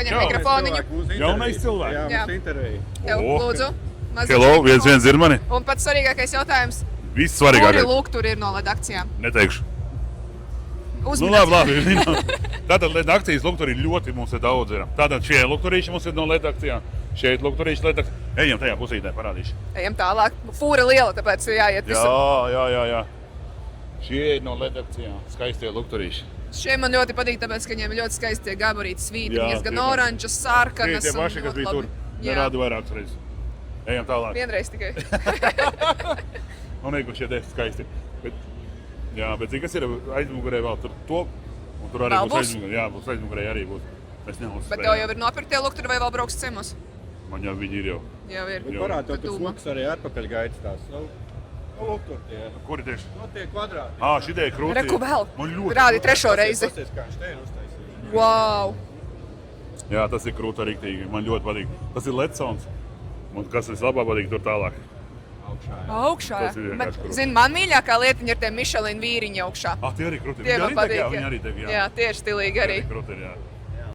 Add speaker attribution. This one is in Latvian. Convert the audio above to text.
Speaker 1: paņem mikrofoniņu.
Speaker 2: Jaunais cilvēks.
Speaker 3: Jā,
Speaker 1: Jā.
Speaker 3: mums intervija.
Speaker 1: Tev,
Speaker 2: O,
Speaker 1: lūdzu. maziņš
Speaker 2: Hello,
Speaker 1: mikrofons.
Speaker 2: viens dzird mani?
Speaker 1: Un pats svarīgākais jautājums.
Speaker 2: Viss
Speaker 1: Kuri
Speaker 2: svarīgākais.
Speaker 1: lūgturi ir no LED akcijām?
Speaker 2: Neteikšu. Nu,
Speaker 1: Uzmanīts.
Speaker 2: labi. Tātad LED akcijas lukturī ļoti mums ir daudz. Tātad šie lukturīši mums ir no LED akcijām. Šeit lukturīši LED akcijām. Ejam tajā pusītē, parādīšu.
Speaker 1: Ejam tālāk. Fūra liela, tāpēc jāiet visur.
Speaker 2: Jā. Šie ir no LED akcijām. Skaistie lukturīši.
Speaker 1: Šie man ļoti patīk, tāpēc, ka viņiem ir ļoti skaisti gabarīti svītriņas,
Speaker 2: Jā,
Speaker 1: gan
Speaker 2: tie
Speaker 1: oranžas,
Speaker 2: Tie
Speaker 1: sarkanas.
Speaker 2: tie
Speaker 1: un
Speaker 2: paši, kas
Speaker 1: ļoti
Speaker 2: bija
Speaker 1: labi.
Speaker 2: tur.
Speaker 1: Jā.
Speaker 2: Nerādu vairākas reizes. Ejam tālāk.
Speaker 1: Vienreiz tikai.
Speaker 2: Man liekas, šie te skaisti. Bet zini, kas ir aizmugurē vēl tur to? Un tur arī
Speaker 1: Vēl
Speaker 2: būs
Speaker 1: būs?
Speaker 2: aizmugurē. Jā, būs aizmugurē arī būs. Mēs neuzspējam.
Speaker 1: Bet tev jau ir nopirktie luktori vai vēl brauks ciemos?
Speaker 2: Man jau viņi ir jau.
Speaker 1: Jau ir.
Speaker 2: Jā.
Speaker 3: Parāda,
Speaker 1: Tur
Speaker 3: tur
Speaker 1: dūma.
Speaker 3: smuks arī atpakaļ gaitas tās. Lūk, tur tie.
Speaker 2: Kuri tieši?
Speaker 3: Tie kvadrāti.
Speaker 2: Šitie ir krūti.
Speaker 1: Reku vēl.
Speaker 2: Man ļoti.
Speaker 1: Rādi trešo reizi.
Speaker 3: Pasies, kā viņš te ir uztaisījis.
Speaker 1: Wow!
Speaker 2: Jā, tas ir krūti riktīgi. Man ļoti patīk. Tas ir LED sounds. Un kas vislabāk patīk tur tālāk.
Speaker 1: Augšā.
Speaker 2: Tas ir vienkārši krūti.
Speaker 1: Zini, man mīļākā lietiņa ir tie Michelin vīriņi augšā.
Speaker 2: Tie arī krūti.
Speaker 1: Tie man patīk.
Speaker 2: Viņi arī te,
Speaker 1: Jā, tieši stilīgi arī.
Speaker 2: Krūti ir, jā.